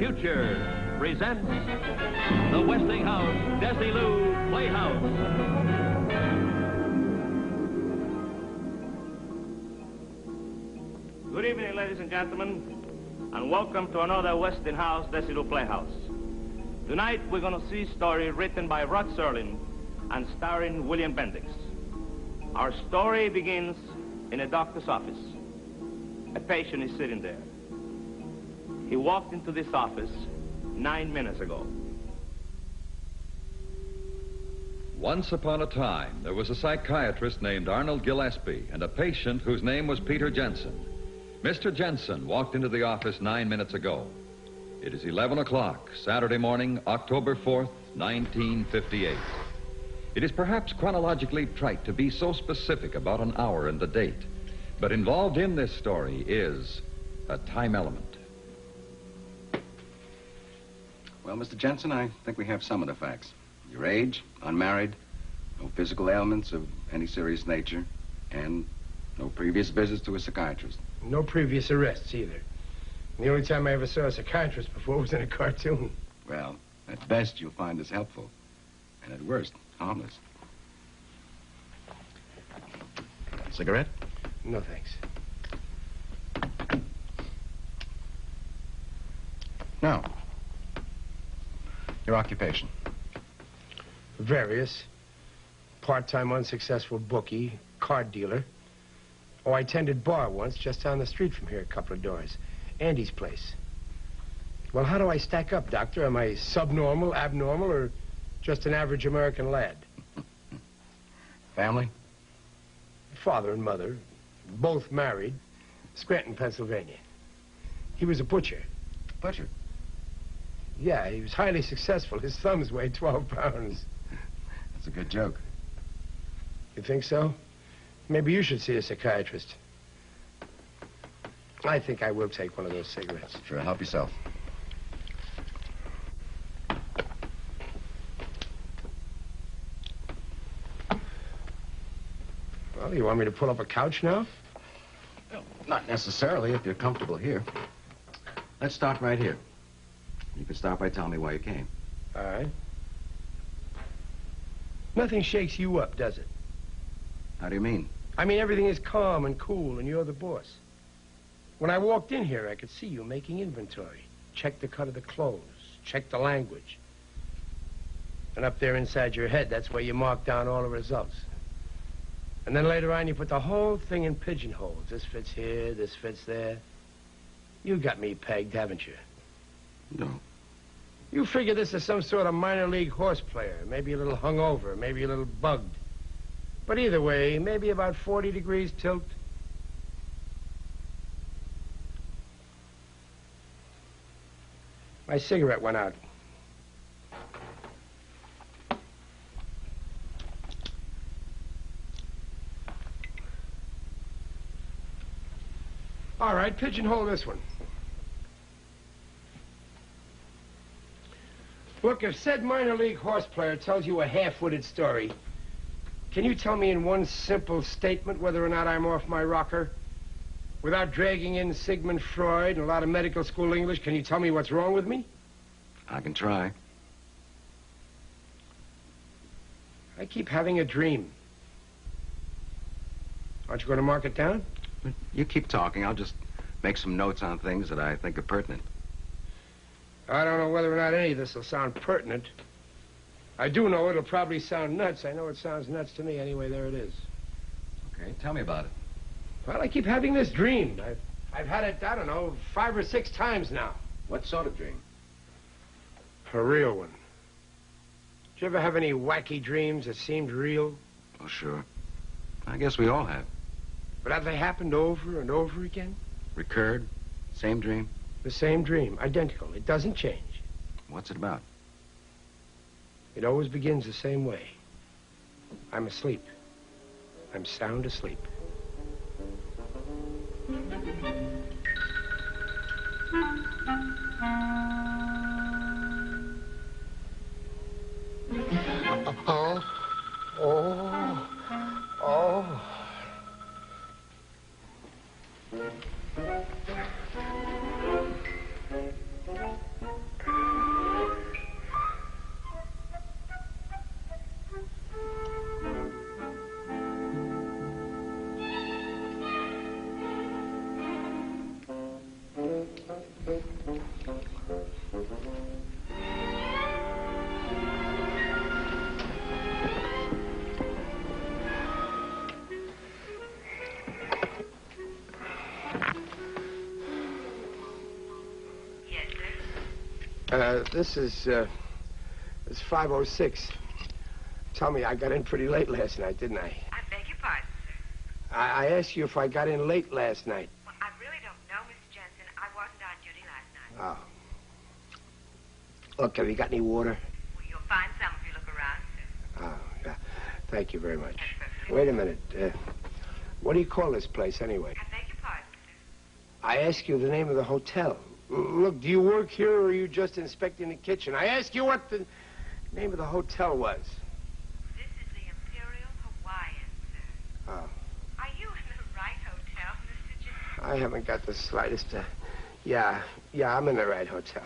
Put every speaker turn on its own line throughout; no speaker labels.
Future presents the Westinghouse Desilu Playhouse.
Good evening, ladies and gentlemen, and welcome to another Westinghouse Desilu Playhouse. Tonight, we're going to see a story written by Rod Serling and starring William Bendix. Our story begins in a doctor's office. A patient is sitting there. He walked into this office 9 minutes ago.
Once upon a time, there was a psychiatrist named Arnold Gillespie and a patient whose name was Peter Jensen. Mr. Jensen walked into the office 9 minutes ago. It is 11 o'clock, Saturday morning, October 4th, 1958. It is perhaps chronologically trite to be so specific about an hour and the date, but involved in this story is a time element.
Well, Mr. Jensen, I think we have some of the facts. Your age, unmarried, no physical ailments of any serious nature, and no previous visits to a psychiatrist.
No previous arrests, either. The only time I ever saw a psychiatrist before was in a cartoon.
Well, at best, you'll find this helpful. And at worst, harmless. Cigarette?
No, thanks.
Now, your occupation.
Various. Part-time unsuccessful bookie, card dealer. Oh, I tended bar once, just down the street from here, a couple of doors. Andy's place. Well, how do I stack up, Doctor? Am I subnormal, abnormal, or just an average American lad?
Family?
Father and mother, both married. Scranton, Pennsylvania. He was a butcher.
Butcher?
Yeah, he was highly successful. His thumbs weighed 12 pounds.
That's a good joke.
You think so? Maybe you should see a psychiatrist. I think I will take one of those cigarettes.
Sure, help yourself.
Well, you want me to pull up a couch now?
Well, not necessarily, if you're comfortable here. Let's start right here. You can start by telling me why you came.
All right. Nothing shakes you up, does it?
How do you mean?
I mean, everything is calm and cool, and you're the boss. When I walked in here, I could see you making inventory. Check the cut of the clothes. Check the language. And up there inside your head, that's where you mark down all the results. And then later on, you put the whole thing in pigeonholes. This fits here, this fits there. You got me pegged, haven't you?
No.
You figure this is some sort of minor league horse player. Maybe a little hungover, maybe a little bugged. But either way, maybe about 40 degrees tilt. My cigarette went out. All right, pigeonhole this one. Look, if said minor league horse player tells you a half-witted story, can you tell me in one simple statement whether or not I'm off my rocker? Without dragging in Sigmund Freud and a lot of medical school English, can you tell me what's wrong with me?
I can try.
I keep having a dream. Aren't you going to mark it down?
But you keep talking. I'll just make some notes on things that I think are pertinent.
I don't know whether or not any of this will sound pertinent. I do know it'll probably sound nuts. I know it sounds nuts to me. Anyway, there it is.
Okay, tell me about it.
Well, I keep having this dream. I've had it, I don't know, 5 or 6 times now.
What sort of dream?
A real one. Did you ever have any wacky dreams that seemed real?
Oh, sure. I guess we all have.
But have they happened over and over again?
Recurred? Same dream?
The same dream, identical. It doesn't change.
What's it about?
It always begins the same way. I'm asleep. I'm sound asleep. This is 506. Tell me, I got in pretty late last night, didn't I?
I beg your pardon, sir.
I asked you if I got in late last night.
Well, I really don't know, Mr. Jensen. I wasn't on duty last night.
Oh. Look, have you got any water?
Well, you'll find some if you look around, sir.
Oh, yeah. Thank you very much.
That's perfectly
Wait a minute. What do you call this place, anyway?
I beg your pardon, sir.
I asked you the name of the hotel. Look, do you work here or are you just inspecting the kitchen? I asked you what the name of the hotel was.
This is the Imperial Hawaiian, sir.
Oh.
Are you in the right hotel, Mr. Jensen?
I haven't got the slightest... Yeah, I'm in the right hotel.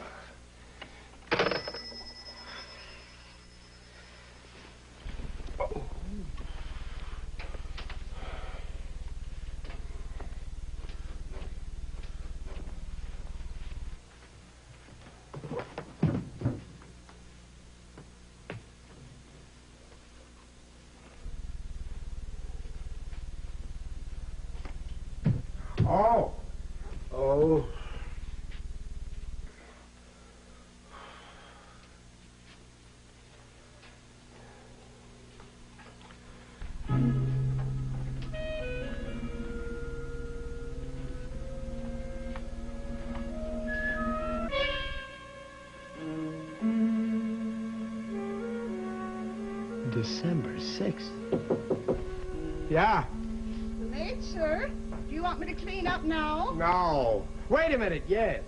Oh. December 6th. Yeah.
Late, sir? Do you want me to clean up now?
No. Wait a minute, yes.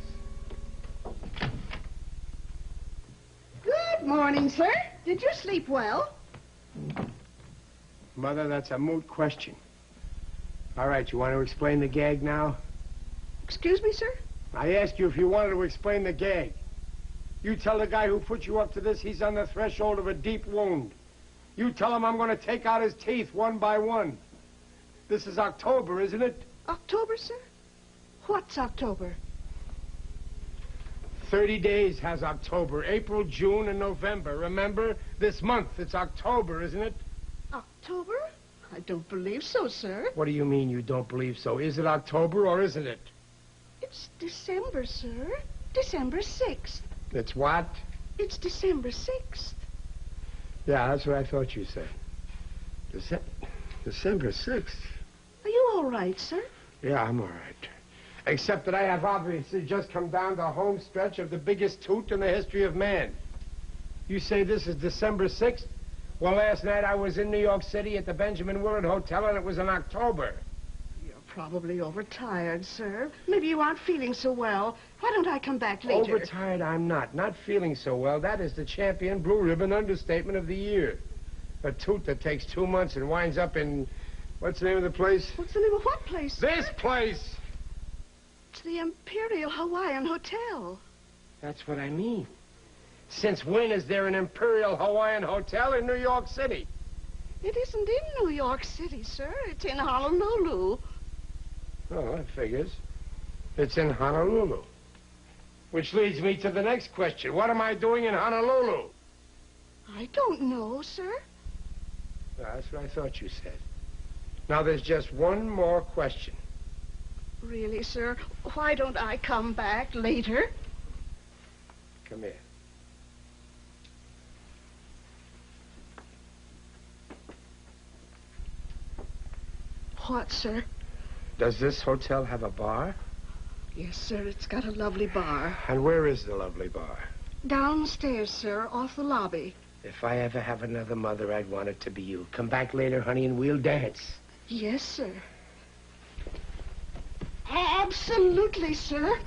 Good morning, sir. Did you sleep well?
Mother, that's a moot question. All right, you want to explain the gag now?
Excuse me, sir?
I asked you if you wanted to explain the gag. You tell the guy who put you up to this he's on the threshold of a deep wound. You tell him I'm going to take out his teeth one by one. This is October, isn't it?
October, sir? What's October?
30 days has October. April, June, and November. Remember? This month, it's October, isn't it?
October? I don't believe so, sir.
What do you mean you don't believe so? Is it October or isn't it?
It's December, sir. December 6th.
It's what?
It's December 6th.
Yeah, that's what I thought you said. December 6th.
Are you all right, sir?
Yeah, I'm all right. Except that I have obviously just come down the home stretch of the biggest toot in the history of man. You say this is December 6th? Well, last night I was in New York City at the Benjamin Willard Hotel, and it was in October.
You're probably overtired, sir. Maybe you aren't feeling so well. Why don't I come back later?
Overtired I'm not. Not feeling so well. That is the champion blue ribbon understatement of the year. A toot that takes 2 months and winds up in... What's the name of the place?
What's the name of what place, sir?
This place!
It's the Imperial Hawaiian Hotel.
That's what I mean. Since when is there an Imperial Hawaiian Hotel in New York City?
It isn't in New York City, sir. It's in Honolulu.
Oh, that figures. It's in Honolulu. Which leads me to the next question. What am I doing in Honolulu?
I don't know, sir.
That's what I thought you said. Now, there's just one more question.
Really, sir? Why don't I come back later?
Come here.
What, sir?
Does this hotel have a bar?
Yes, sir. It's got a lovely bar.
And where is the lovely bar?
Downstairs, sir, off the lobby.
If I ever have another mother, I'd want it to be you. Come back later, honey, and we'll dance.
Yes, sir. Absolutely, sir.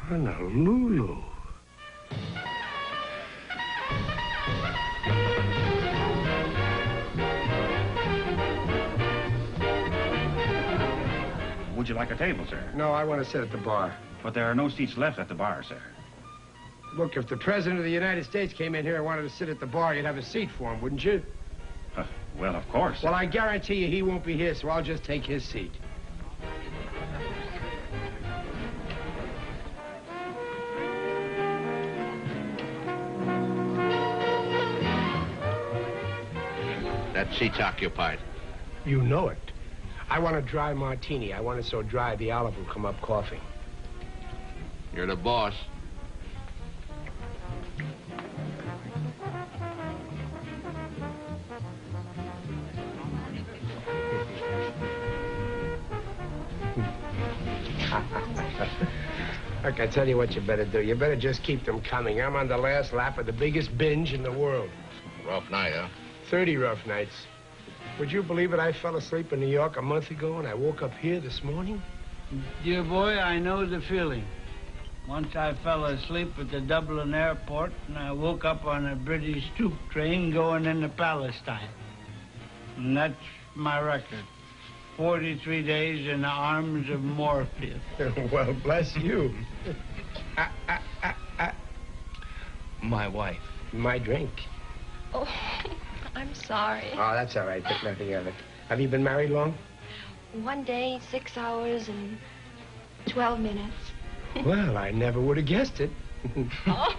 Honolulu.
Would you like a table, sir?
No, I want to sit at the bar.
But there are no seats left at the bar, sir.
Look, if the President of the United States came in here and wanted to sit at the bar, you'd have a seat for him, wouldn't you?
Well, of course.
Well, I guarantee you he won't be here, so I'll just take his seat.
That seat's occupied.
You know it. I want a dry martini. I want it so dry the olive will come up coughing.
You're the boss.
Look, I tell you what you better do. You better just keep them coming. I'm on the last lap of the biggest binge in the world.
Rough night, huh?
30 rough nights. Would you believe it? I fell asleep in New York a month ago, and I woke up here this morning.
Dear boy, I know the feeling. Once I fell asleep at the Dublin airport, and I woke up on a British troop train going into Palestine. And that's my record. 43 days in the arms of Morpheus.
Well, bless you.
My wife.
My drink.
Oh, I'm sorry.
Oh, that's all right. Think nothing of it. Have you been married long?
1 day, 6 hours, and 12 minutes.
Well, I never would have guessed it.
Oh.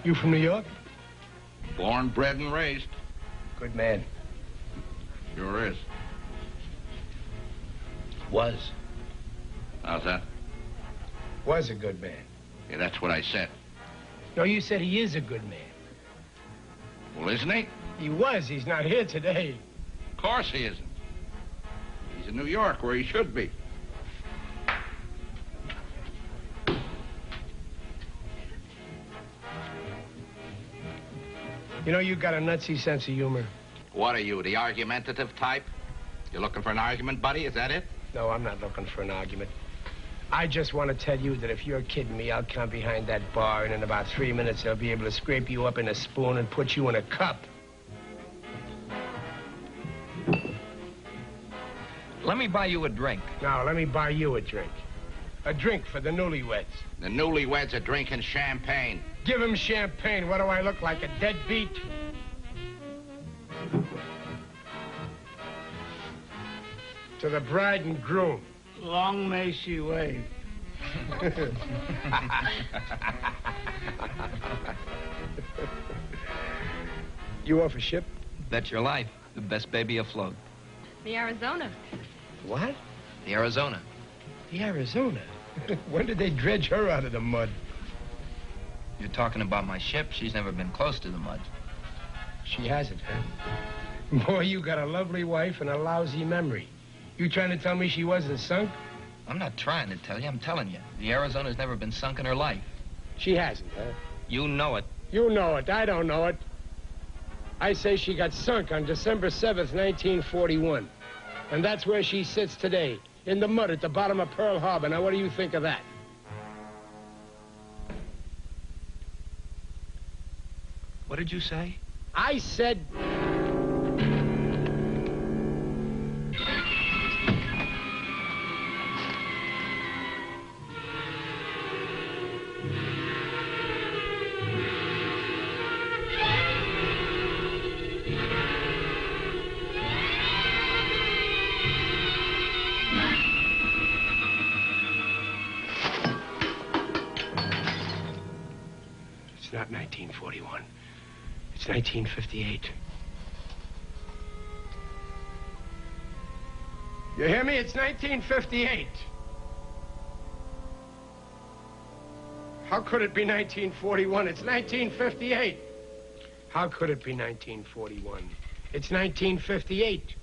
You from New York?
Born, bred, and raised.
Good man.
Sure is.
Was.
How's that?
Was a good man.
Yeah, that's what I said.
No, you said he is a good man.
Well, isn't he?
He was. He's not here today.
Of course he isn't. He's in New York, where he should be.
You know, you got a nutsy sense of humor.
What are you, the argumentative type? You looking for an argument, buddy? Is that it?
No, I'm not looking for an argument. I just want to tell you that if you're kidding me, I'll come behind that bar, and in about 3 minutes, I'll be able to scrape you up in a spoon and put you in a cup.
Let me buy you a drink.
No, let me buy you a drink. A drink for the newlyweds.
The newlyweds are drinking champagne.
Give him champagne. What do I look like, a deadbeat? To the bride and groom.
Long may she wave.
You off a ship?
Bet your life. The best baby afloat.
The Arizona.
What?
The Arizona.
The Arizona? When did they dredge her out of the mud?
You're talking about my ship. She's never been close to the mud.
She hasn't, huh? Boy, you got a lovely wife and a lousy memory. You trying to tell me she wasn't sunk?
I'm not trying to tell you. I'm telling you. The Arizona's never been sunk in her life.
She hasn't, huh?
You know it.
You know it. I don't know it. I say she got sunk on December 7th, 1941. And that's where she sits today, in the mud at the bottom of Pearl Harbor. Now, what do you think of that?
What did you say?
I said... It's not 1941. It's 1958. You hear me? It's 1958. How could it be 1941? It's 1958. How could it be 1941? It's 1958.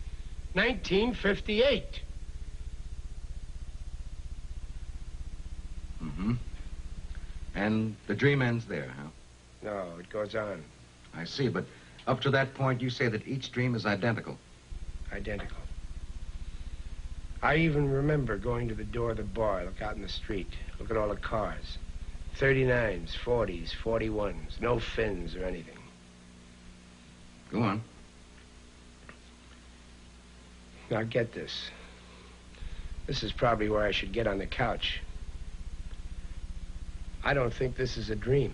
1958.
Mm-hmm. And the dream ends there, huh?
No, it goes on.
I see, but up to that point, you say that each dream is identical.
Identical. I even remember going to the door of the bar, look out in the street, look at all the cars. 39s, 40s, 41s, no fins or anything.
Go on.
Now get this. This is probably where I should get on the couch. I don't think this is a dream.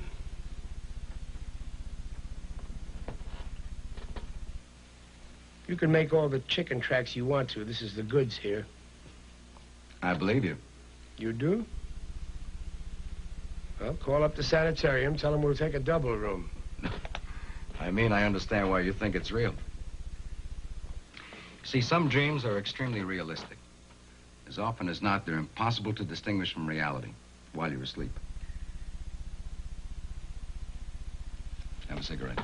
You can make all the chicken tracks you want to. This is the goods here.
I believe you.
You do? Well, call up the sanitarium, tell them we'll take a double room.
I mean, I understand why you think it's real. See, some dreams are extremely realistic. As often as not, they're impossible to distinguish from reality while you're asleep. Have a cigarette.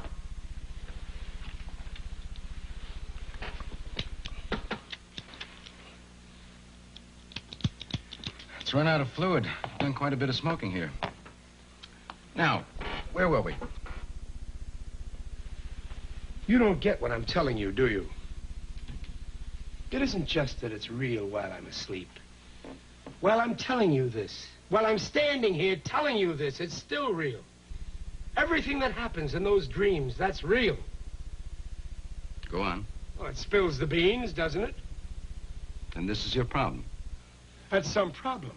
It's run out of fluid. Done quite a bit of smoking here. Now, where were we?
You don't get what I'm telling you, do you? It isn't just that it's real while I'm asleep. While I'm telling you this, while I'm standing here telling you this, it's still real. Everything that happens in those dreams, that's real.
Go on.
Well, it spills the beans, doesn't it?
Then this is your problem.
That's some problem.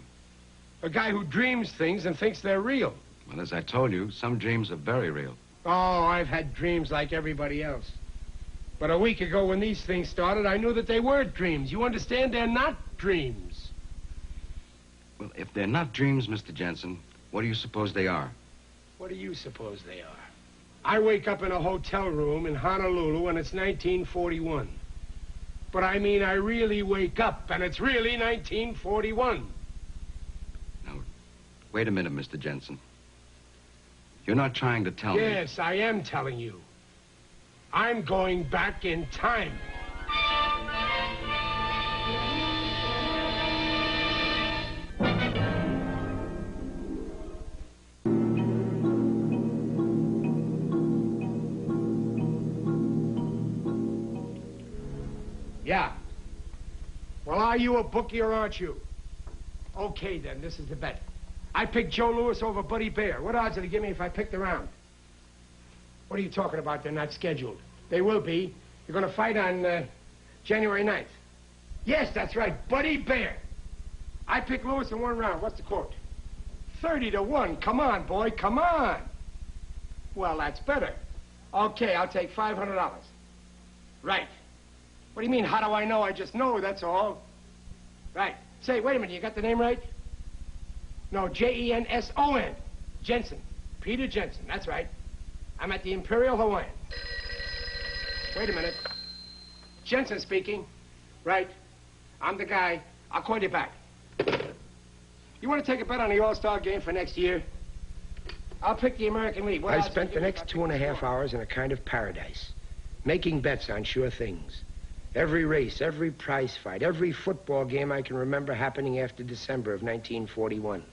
A guy who dreams things and thinks they're real.
Well, as I told you, some dreams are very real.
Oh, I've had dreams like everybody else. But a week ago when these things started, I knew that they weren't dreams. You understand? They're not dreams.
Well, if they're not dreams, Mr. Jensen, what do you suppose they are?
What do you suppose they are? I wake up in a hotel room in Honolulu and it's 1941. But I mean, I really wake up and it's really 1941.
Now, wait a minute, Mr. Jensen. You're not trying to tell me...
Yes, I am telling you. I'm going back in time. Yeah. Well, are you a bookie or aren't you? Okay, then, this is the bet. I picked Joe Louis over Buddy Bear. What odds did he give me if I picked the round? What are you talking about? They're not scheduled. They will be. You're going to fight on January 9th. Yes, that's right. Buddy Bear. I picked Louis in one round. What's the quote? 30-1. Come on, boy. Come on. Well, that's better. Okay, I'll take $500. Right. What do you mean, how do I know? I just know, that's all. Right. Say, wait a minute. You got the name right? No, Jenson. Jensen. Peter Jensen. That's right. I'm at the Imperial Hawaiian. Wait a minute. Jensen speaking. Right. I'm the guy. I'll call you back. You want to take a bet on the All-Star game for next year? I'll pick the American League. I spent the next 2.5 hours in a kind of paradise, making bets on sure things. Every race, every prize fight, every football game I can remember happening after December of 1941.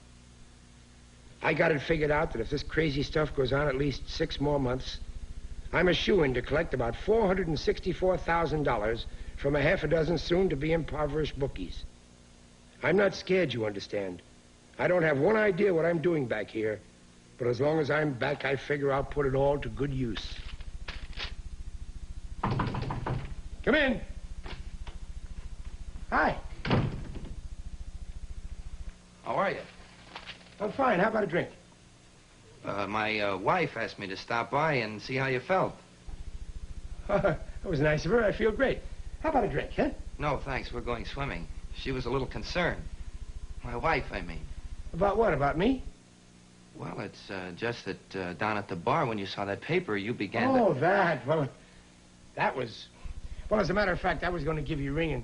I got it figured out that if this crazy stuff goes on at least 6 more months, I'm a shoo-in to collect about $464,000 from a half a dozen soon-to-be impoverished bookies. I'm not scared, you understand. I don't have one idea what I'm doing back here, but as long as I'm back, I figure I'll put it all to good use. Come in. Hi.
How are you?
I'm fine. How about a drink?
My wife asked me to stop by and see how you felt.
That was nice of her. I feel great. How about a drink, huh?
No, thanks. We're going swimming. She was a little concerned. My wife, I mean.
About what? About me?
Well, it's just that down at the bar when you saw that paper, you began
Oh, that. Well, that was... Well, as a matter of fact, I was going to give you a ring and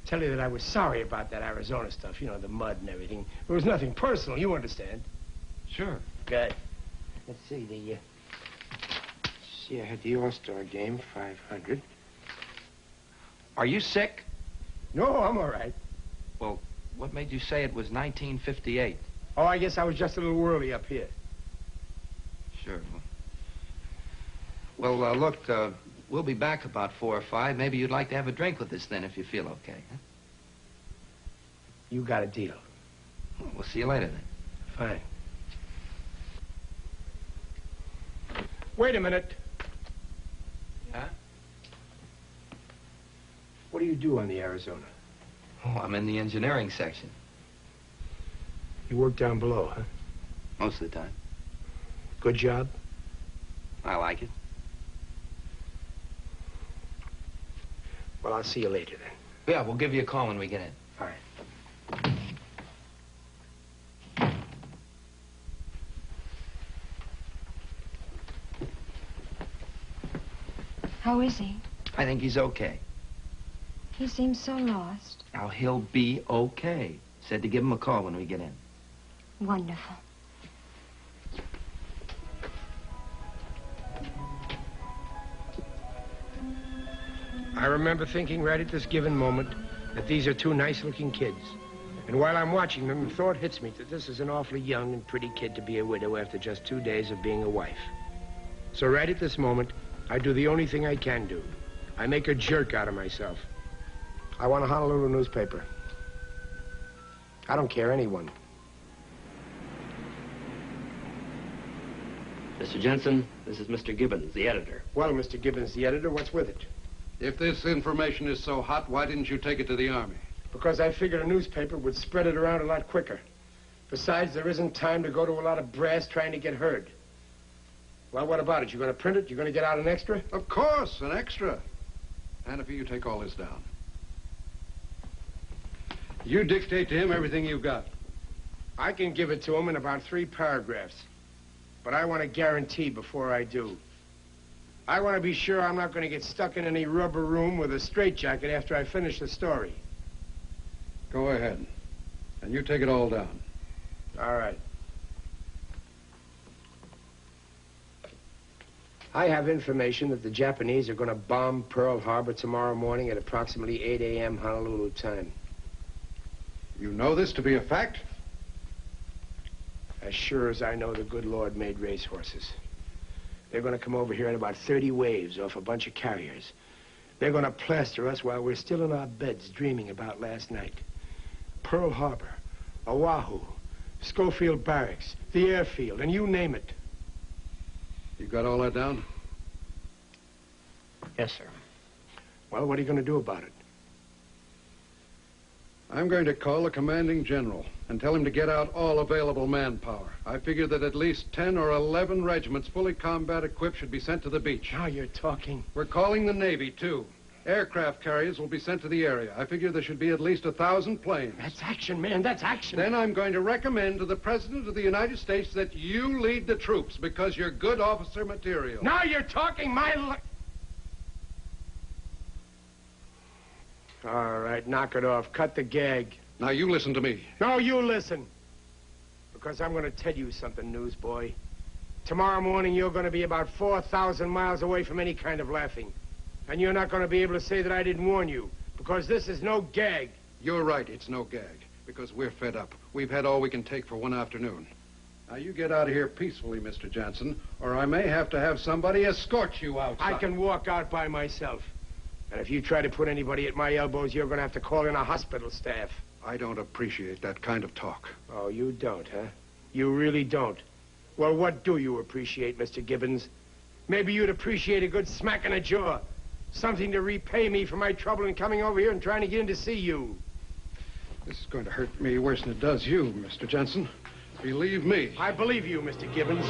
tell you that I was sorry about that Arizona stuff. You know, the mud and everything. It was nothing personal, you understand.
Sure.
Good. Let's see, I had the All-Star game, 500.
Are you sick?
No, I'm all right.
Well, what made you say it was 1958?
Oh, I guess I was just a little whirly up here.
Sure. Well, look, we'll be back about 4 or 5. Maybe you'd like to have a drink with us then, if you feel okay, huh?
You got a deal.
Well, we'll see you later then.
Fine. Wait a minute.
Yeah?
What do you do on the Arizona?
Oh, I'm in the engineering section.
You work down below, huh?
Most of the time.
Good job?
I like it.
Well, I'll see you later then.
Yeah, we'll give you a call when we get in.
All right.
How is he?
I think he's okay.
He seems so lost.
Now, he'll be okay. Said to give him a call when we get in.
Wonderful.
I remember thinking right at this given moment that these are two nice-looking kids. And while I'm watching them, the thought hits me that this is an awfully young and pretty kid to be a widow after just 2 days of being a wife. So right at this moment, I do the only thing I can do. I make a jerk out of myself. I want a Honolulu newspaper. I don't care anyone.
Mr. Jensen, this is Mr. Gibbons, the editor.
Well, Mr. Gibbons, the editor, what's with it?
If this information is so hot, why didn't you take it to the Army?
Because I figured a newspaper would spread it around a lot quicker. Besides, there isn't time to go to a lot of brass trying to get heard. Well, what about it? You going to print it? You going to get out an extra?
Of course, an extra. Hannafy, you take all this down. You dictate to him everything you've got.
I can give it to him in about 3 paragraphs. But I want a guarantee before I do. I want to be sure I'm not going to get stuck in any rubber room with a straitjacket after I finish the story.
Go ahead. And you take it all down.
All right. I have information that the Japanese are going to bomb Pearl Harbor tomorrow morning at approximately 8 a.m. Honolulu time.
You know this to be a fact?
As sure as I know the good Lord made racehorses. They're going to come over here in about 30 waves off a bunch of carriers. They're going to plaster us while we're still in our beds dreaming about last night. Pearl Harbor, Oahu, Schofield Barracks, the airfield, and you name it.
You got all that down?
Yes, sir. Well, what are you going to do about it?
I'm going to call the commanding general and tell him to get out all available manpower. I figure that at least 10 or 11 regiments fully combat equipped should be sent to the beach.
Now you're talking.
We're calling the Navy, too. Aircraft carriers will be sent to the area. I figure there should be at least 1,000 planes.
That's action, man. That's action.
Then I'm going to recommend to the President of the United States that you lead the troops because you're good officer material.
Now you're talking my... All right, knock it off. Cut the gag.
Now you listen to me.
No, you listen. Because I'm going to tell you something, newsboy. Tomorrow morning, you're going to be about 4,000 miles away from any kind of laughing. And you're not going to be able to say that I didn't warn you. Because this is no gag.
You're right, it's no gag. Because we're fed up. We've had all we can take for one afternoon. Now, you get out of here peacefully, Mr. Jansen, or I may have to have somebody escort you outside.
I can walk out by myself. And if you try to put anybody at my elbows, you're going to have to call in a hospital staff.
I don't appreciate that kind of talk.
Oh, you don't, huh? You really don't. Well, what do you appreciate, Mr. Gibbons? Maybe you'd appreciate a good smack in the jaw. Something to repay me for my trouble in coming over here and trying to get in to see you.
This is going to hurt me worse than it does you, Mr. Jensen. Believe me.
I believe you, Mr. Gibbons.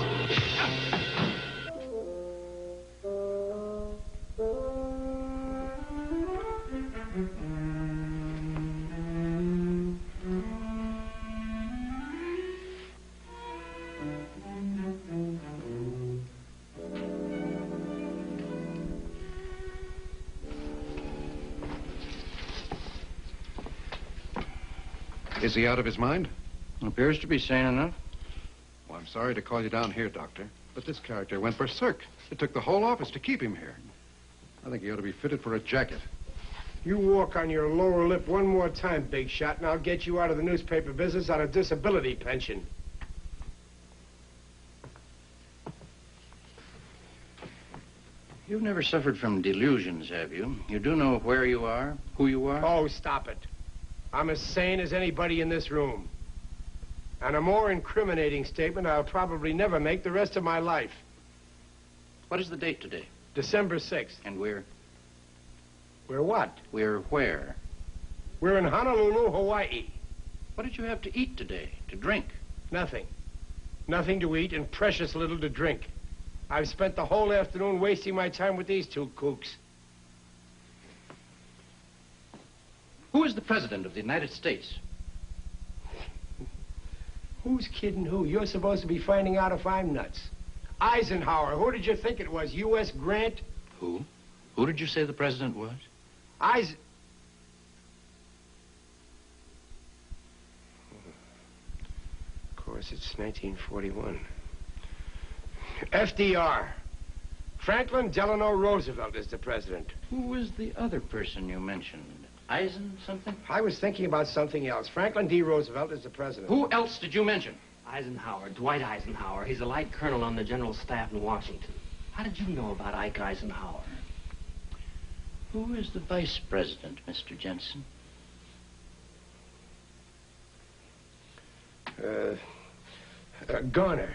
Is he out of his mind?
Appears to be sane enough.
Well, I'm sorry to call you down here, Doctor, but this character went berserk. It took the whole office to keep him here. I think he ought to be fitted for a jacket.
You walk on your lower lip one more time, big shot, and I'll get you out of the newspaper business on a disability pension.
You've never suffered from delusions, have you? You do know where you are, who you are?
Oh, stop it. I'm as sane as anybody in this room. And a more incriminating statement I'll probably never make the rest of my life.
What is the date today?
December 6th.
And we're
what?
We're where?
We're in Honolulu, Hawaii.
What did you have to eat today, to drink?
Nothing. Nothing to eat and precious little to drink. I've spent the whole afternoon wasting my time with these two kooks.
Who is the President of the United States?
Who's kidding who? You're supposed to be finding out if I'm nuts. Eisenhower. Who did you think it was? U.S. Grant?
Who? Who did you say the president was?
Of course, it's 1941. FDR. Franklin Delano Roosevelt is the president.
Who was the other person you mentioned? Eisen something?
I was thinking about something else. Franklin D. Roosevelt is the president.
Who else did you mention?
Eisenhower, Dwight Eisenhower. He's a light colonel on the general staff in Washington. How did you know about Ike Eisenhower?
Who is the vice president, Mr. Jensen?
Garner.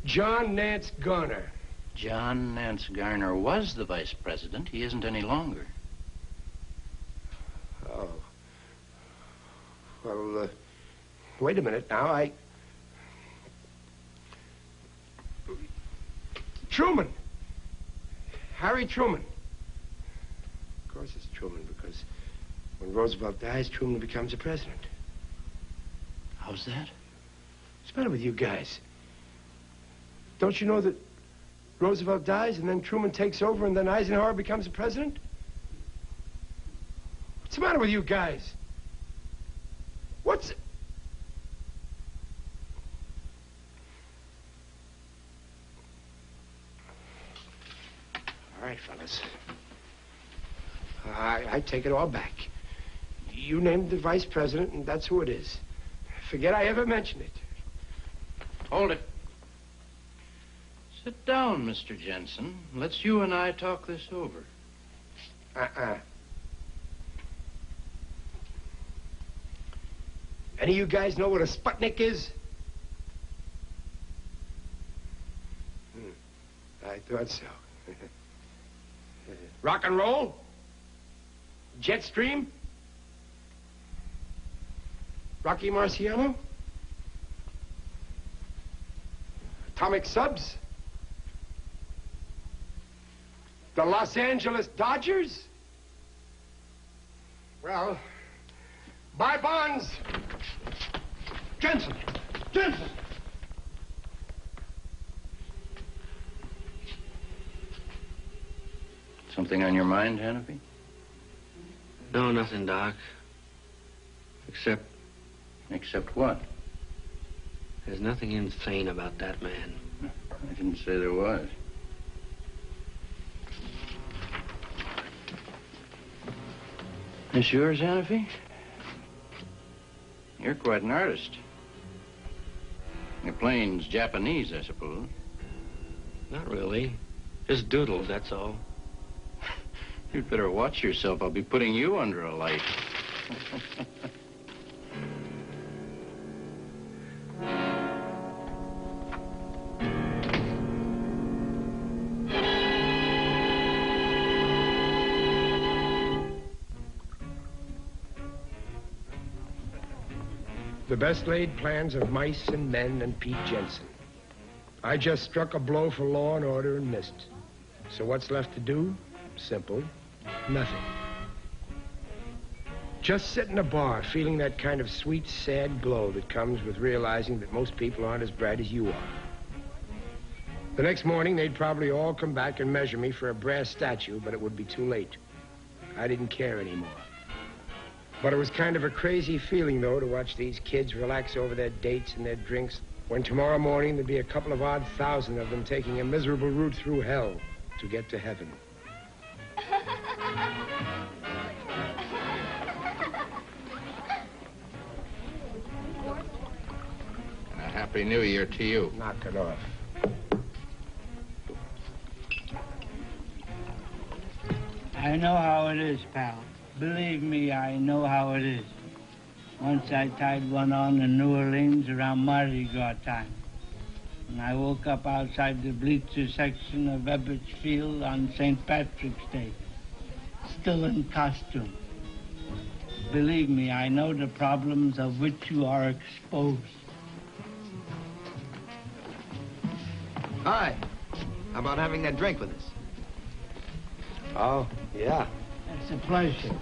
John Nance Garner.
John Nance Garner was the vice president. He isn't any longer.
Oh. Well, wait a minute now. Truman. Harry Truman. Of course it's Truman, because when Roosevelt dies, Truman becomes the president.
How's that?
What's the matter with you guys? Don't you know that Roosevelt dies, and then Truman takes over, and then Eisenhower becomes the president? What's the matter with you guys? What's... All right, fellas. I take it all back. You named the vice president, and that's who it is. Forget I ever mentioned it.
Hold it. Sit down, Mr. Jensen. Let's you and I talk this over.
Any of you guys know what a Sputnik is? I thought so. Rock and roll? Jetstream? Rocky Marciano? Atomic subs? The Los Angeles Dodgers? Well, buy bonds. Jensen! Jensen!
Something on your mind, Hannafy?
No, nothing, Doc. Except...
Except what?
There's nothing insane about that man.
I didn't say there was. This yours, Hannafy? You're quite an artist. Your plane's Japanese, I suppose.
Not really. Just doodles, that's all.
You'd better watch yourself. I'll be putting you under a light.
The best laid plans of mice and men and Pete Jensen. I just struck a blow for law and order and missed. So what's left to do? Simple. Nothing. Just sit in a bar feeling that kind of sweet, sad glow that comes with realizing that most people aren't as bright as you are. The next morning, they'd probably all come back and measure me for a brass statue, but it would be too late. I didn't care anymore. But it was kind of a crazy feeling, though, to watch these kids relax over their dates and their drinks when tomorrow morning there'd be a couple of odd thousand of them taking a miserable route through hell to get to heaven.
And a Happy New Year to you.
Knock it off.
I know how it is, pal. Believe me, I know how it is. Once I tied one on in New Orleans around Mardi Gras time. And I woke up outside the bleacher section of Ebbets Field on St. Patrick's Day. Still in costume. Believe me, I know the problems of which you are exposed.
Hi. How about having that drink with us?
Oh, yeah.
It's a pleasure.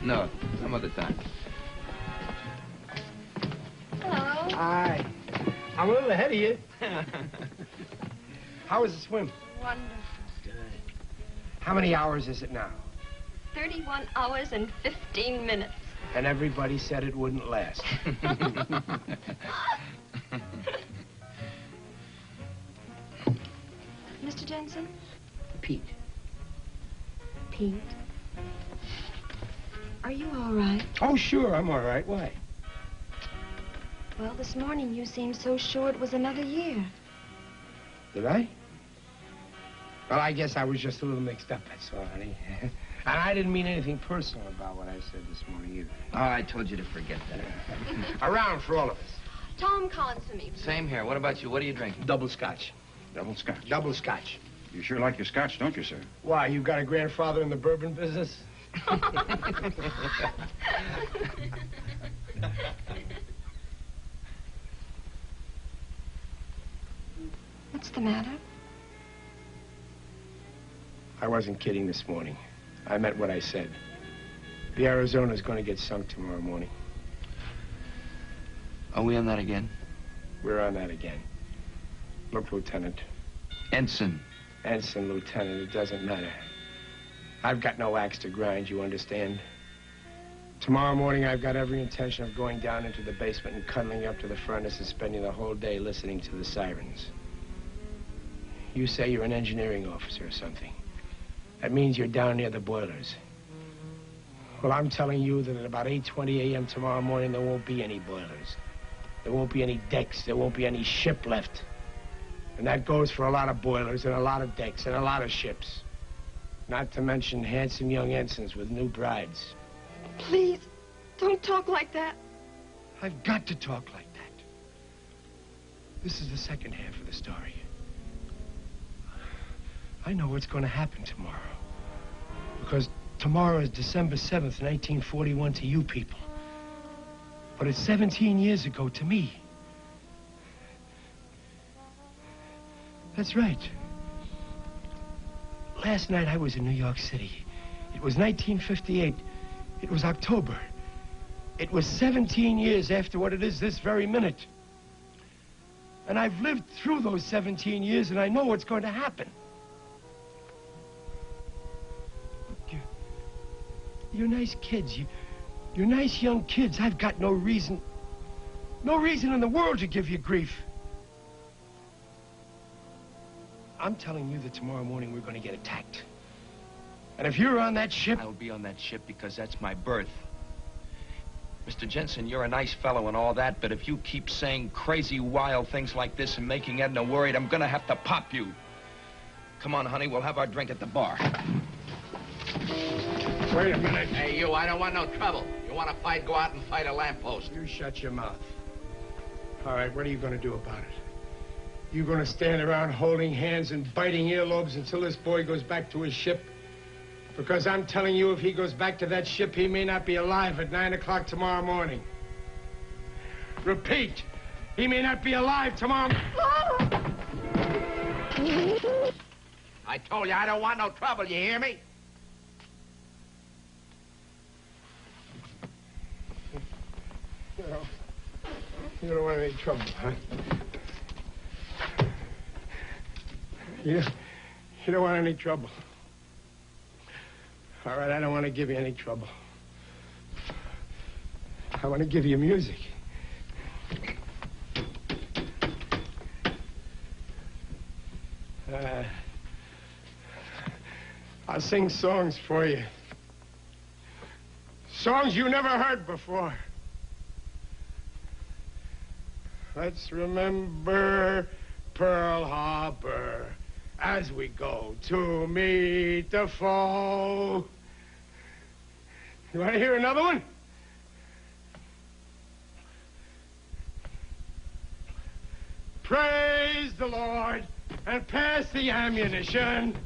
No, some other time.
Hello.
Hi. I'm a little ahead of you. How was the swim?
Wonderful.
How many hours is it now?
31 hours and 15 minutes.
And everybody said it wouldn't last.
Mr. Jensen?
Pete.
Pete? Are you all right?
Oh, sure, I'm all right. Why?
Well, this morning you seemed so sure it was another year.
Did I? Well, I guess I was just a little mixed up, that's all, honey. And I didn't mean anything personal about what I said this morning, either.
Oh, I told you to forget that.
Around for all of us.
Tom Collins for me.
Same here. What about you? What are you drinking?
Double scotch.
Double scotch.
Double scotch.
You sure like your scotch, don't you, sir?
Why, you got a grandfather in the bourbon business?
What's the matter?
I wasn't kidding this morning. I meant what I said. The Arizona's going to get sunk tomorrow morning.
Are we on that again?
We're on that again. Look, Lieutenant.
Ensign.
Ensign, Lieutenant, it doesn't matter. I've got no axe to grind, you understand? Tomorrow morning, I've got every intention of going down into the basement and cuddling up to the furnace and spending the whole day listening to the sirens. You say you're an engineering officer or something. That means you're down near the boilers. Well, I'm telling you that at about 8:20 a.m. tomorrow morning, there won't be any boilers. There won't be any decks. There won't be any ship left. And that goes for a lot of boilers and a lot of decks and a lot of ships. Not to mention handsome young ensigns with new brides.
Please, don't talk like that.
I've got to talk like that. This is the second half of the story. I know what's going to happen tomorrow. Because tomorrow is December 7th, 1941 to you people. But it's 17 years ago to me. That's right. Last night I was in New York City. It was 1958. It was October. It was 17 years after what it is this very minute. And I've lived through those 17 years and I know what's going to happen. You're nice kids. You're nice young kids. I've got no reason in the world to give you grief. I'm telling you that tomorrow morning we're going to get attacked. And if you're on that ship...
I'll be on that ship because that's my berth. Mr. Jensen, you're a nice fellow and all that, but if you keep saying crazy, wild things like this and making Edna worried, I'm going to have to pop you. Come on, honey, we'll have our drink at the bar.
Wait a minute.
Hey, you, I don't want no trouble. You want to fight, go out and fight a lamppost.
You shut your mouth. All right, what are you going to do about it? You going to stand around holding hands and biting earlobes until this boy goes back to his ship? Because I'm telling you, if he goes back to that ship, he may not be alive at 9 o'clock tomorrow morning. Repeat, he may not be alive tomorrow...
I told you I don't want no trouble, you hear me?
You don't want any trouble, huh? You don't want any trouble. All right, I don't want to give you any trouble. I want to give you music. I'll sing songs for you. Songs you never heard before. Let's remember Pearl Harbor as we go to meet the foe. You want to hear another one? Praise the Lord and pass the ammunition.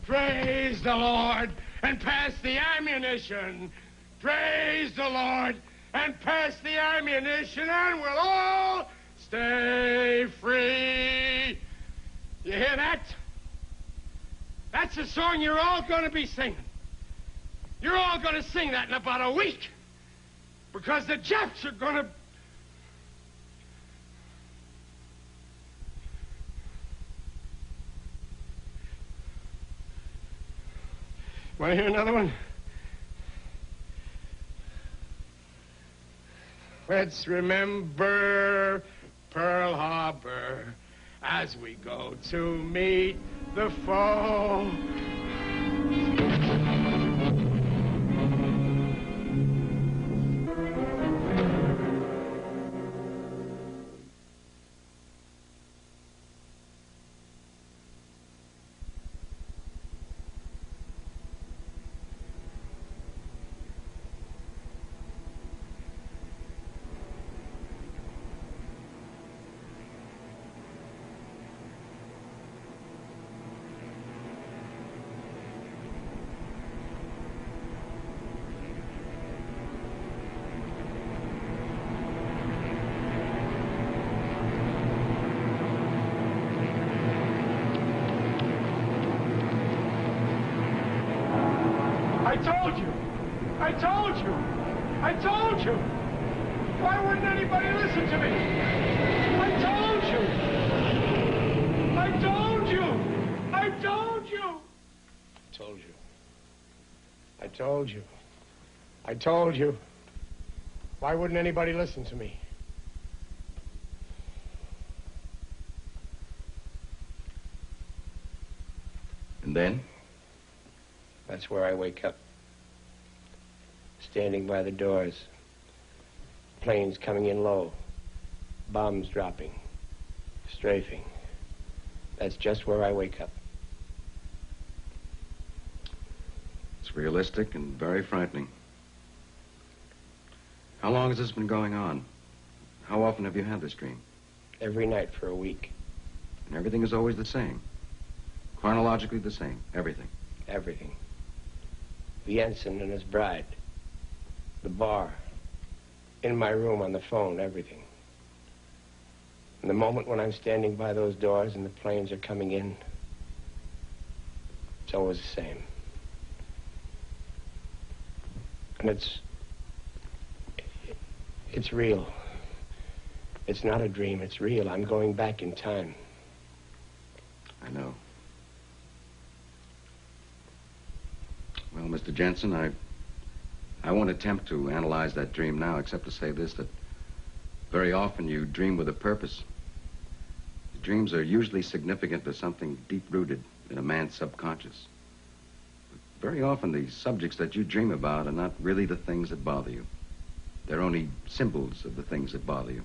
Praise the Lord and pass the ammunition. Praise the Lord and pass the ammunition, and we'll all stay free. You hear that? That's the song you're all going to be singing. You're all going to sing that in about a week. Because the Japs are going to... Want to hear another one? Let's remember Pearl Harbor as we go to meet the foe. I told you! Why wouldn't anybody listen to me? I told you! I told you! I told you! I told you. I told you. Why wouldn't anybody listen to me?
And then?
That's where I wake up. Standing by the doors. Planes coming in low. Bombs dropping. Strafing. That's just where I wake up.
It's realistic and very frightening. How long has this been going on? How often have you had this dream?
Every night for a week.
And everything is always the same? Chronologically the same? Everything?
Everything. The ensign and his bride. The bar. In my room on the phone, everything. And the moment when I'm standing by those doors and the planes are coming in, it's always the same. And it's real. It's not a dream, it's real. I'm going back in time.
I know. Well, Mr. Jensen, I won't attempt to analyze that dream now, except to say this, that very often you dream with a purpose. The dreams are usually significant to something deep-rooted in a man's subconscious. But very often the subjects that you dream about are not really the things that bother you. They're only symbols of the things that bother you.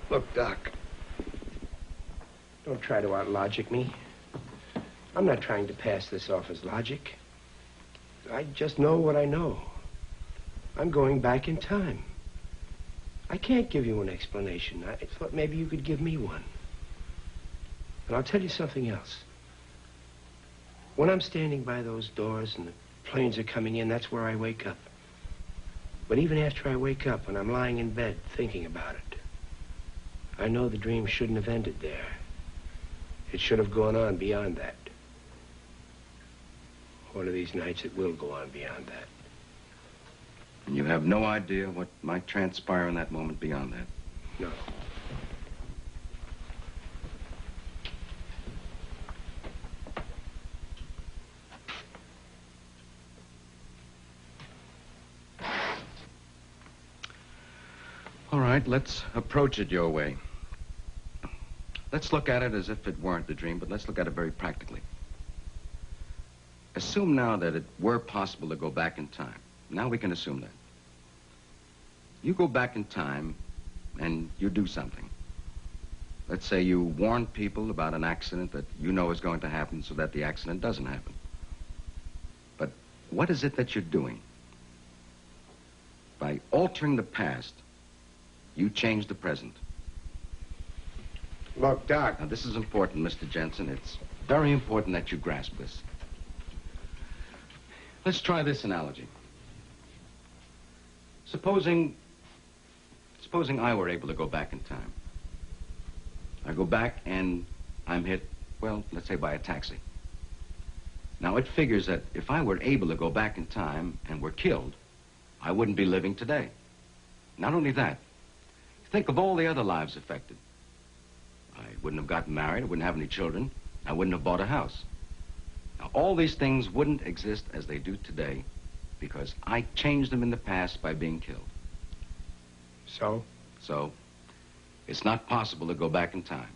Look, Doc, don't try to out-logic me. I'm not trying to pass this off as logic. I just know what I know. I'm going back in time. I can't give you an explanation. I thought maybe you could give me one. And I'll tell you something else. When I'm standing by those doors and the planes are coming in, that's where I wake up. But even after I wake up, when I'm lying in bed thinking about it, I know the dream shouldn't have ended there. It should have gone on beyond that. One of these nights, it will go on beyond that.
And you have no idea what might transpire in that moment beyond that?
No.
All right, let's approach it your way. Let's look at it as if it weren't a dream, but let's look at it very practically. Assume now that it were possible to go back in time. Now we can assume that. You go back in time and you do something. Let's say you warn people about an accident that you know is going to happen so that the accident doesn't happen. But what is it that you're doing? By altering the past, you change the present.
Look, Doc.
Now, this is important, Mr. Jensen. It's very important that you grasp this. Let's try this analogy. Supposing I were able to go back in time. I go back and I'm hit, well, let's say by a taxi. Now, it figures that if I were able to go back in time and were killed, I wouldn't be living today. Not only that, think of all the other lives affected. I wouldn't have gotten married, I wouldn't have any children, I wouldn't have bought a house. Now, all these things wouldn't exist as they do today because I changed them in the past by being killed.
So?
So, it's not possible to go back in time.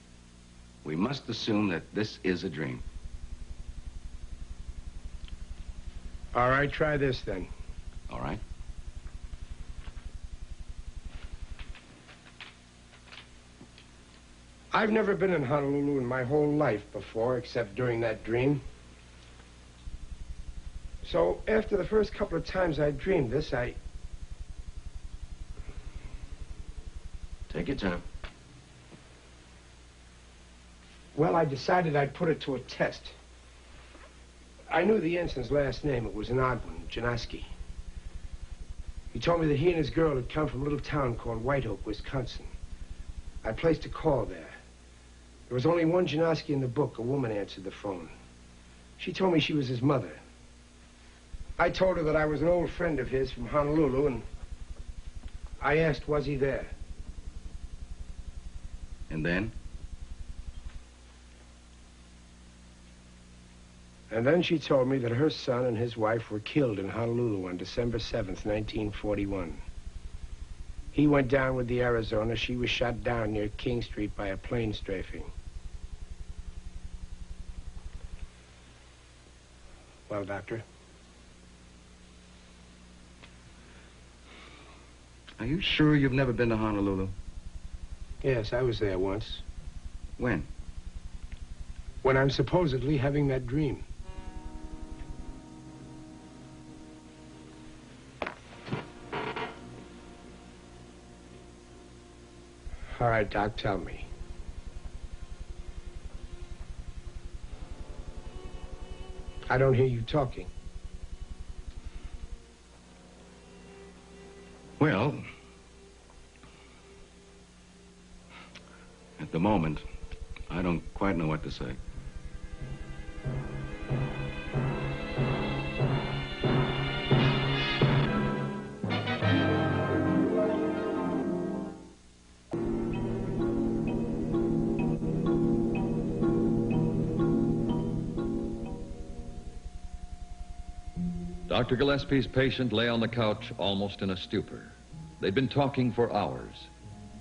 We must assume that this is a dream.
All right, try this then.
All right.
I've never been in Honolulu in my whole life before, except during that dream. So, after the first couple of times I dreamed this,
Take your time.
Well, I decided I'd put it to a test. I knew the ensign's last name. It was an odd one, Janoski. He told me that he and his girl had come from a little town called White Oak, Wisconsin. I placed a call there. There was only one Janoski in the book. A woman answered the phone. She told me she was his mother. I told her that I was an old friend of his from Honolulu, and I asked, was he there?
And then?
And then she told me that her son and his wife were killed in Honolulu on December 7th, 1941. He went down with the Arizona. She was shot down near King Street by a plane strafing. Well, Doctor?
Are you sure you've never been to Honolulu?
Yes, I was there once.
When?
When I'm supposedly having that dream. All right, Doc, tell me. I don't hear you talking.
Well, at the moment, I don't quite know what to say.
Dr. Gillespie's patient lay on the couch almost in a stupor. They'd been talking for hours.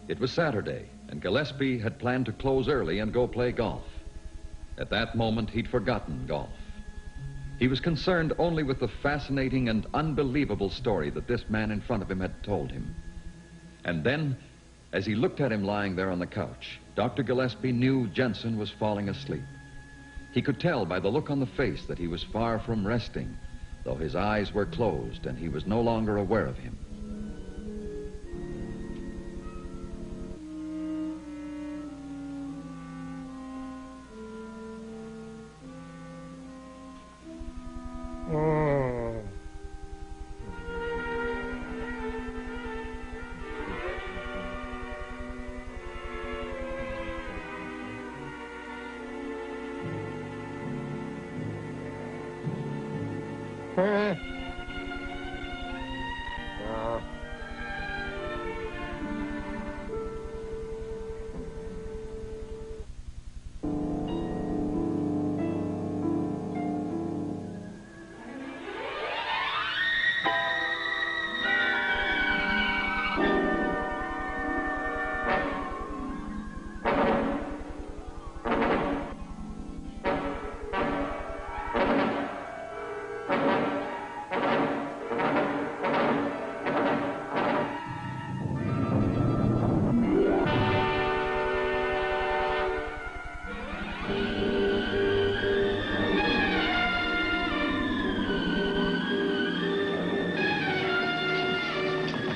It was Saturday, and Gillespie had planned to close early and go play golf. At that moment, he'd forgotten golf. He was concerned only with the fascinating and unbelievable story that this man in front of him had told him. And then, as he looked at him lying there on the couch, Dr. Gillespie knew Jensen was falling asleep. He could tell by the look on the face that he was far from resting, though his eyes were closed and he was no longer aware of him.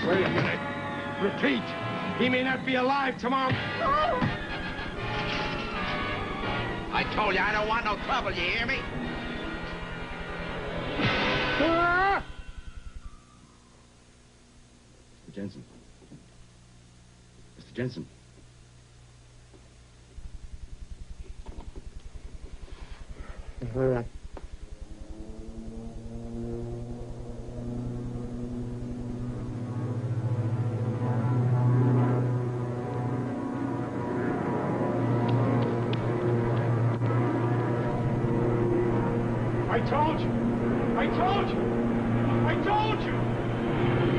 Wait a minute. Repeat. He may not be alive tomorrow.
I told you I don't want no trouble, you hear me?
Mr. Jensen. Mr. Jensen.
told you. I told you. I told you.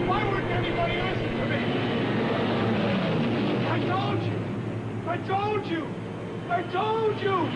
Why wouldn't anybody listen to me? I told you. I told you. I told you.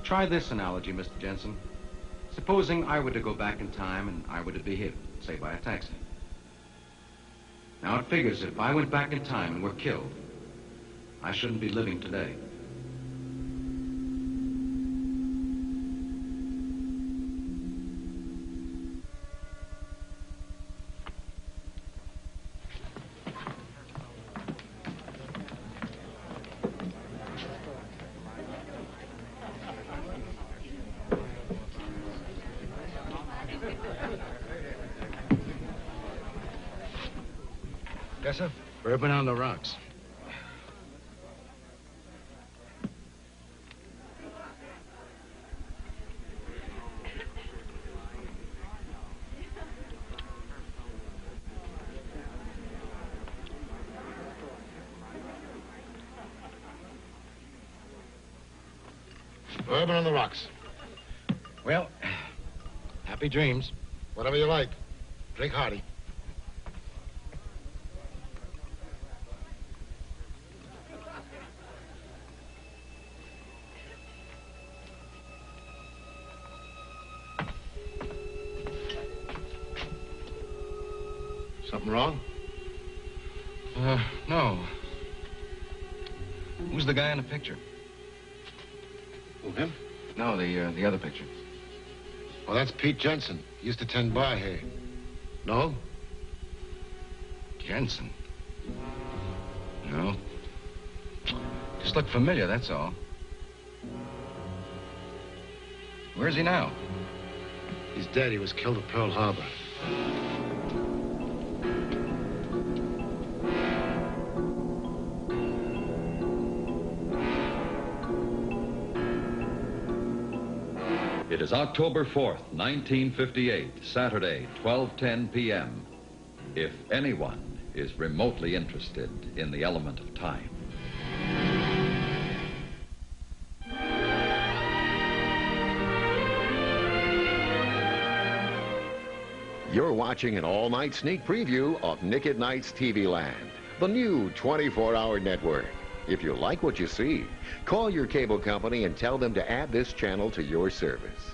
Try this analogy, Mr. Jensen. Supposing I were to go back in time and I were to be hit, say, by a taxi. Now, it figures if I went back in time and were killed, I shouldn't be living today.
Yes, sir?
Bourbon on the rocks.
Bourbon on the rocks.
Well, happy dreams.
Whatever you like. Drink hearty. Something wrong?
No. Who's the guy in the picture?
Who, him?
No, the other picture.
Oh, that's Pete Jensen. He used to tend bar here. No?
Jensen? No. Just looked familiar, that's all. Where's he now?
He's dead. He was killed at Pearl Harbor.
It is October 4th, 1958, Saturday, 12:10 p.m. If anyone is remotely interested in the element of time.
You're watching an all-night sneak preview of Nick at Night's TV Land, the new 24-hour network. If you like what you see, call your cable company and tell them to add this channel to your service.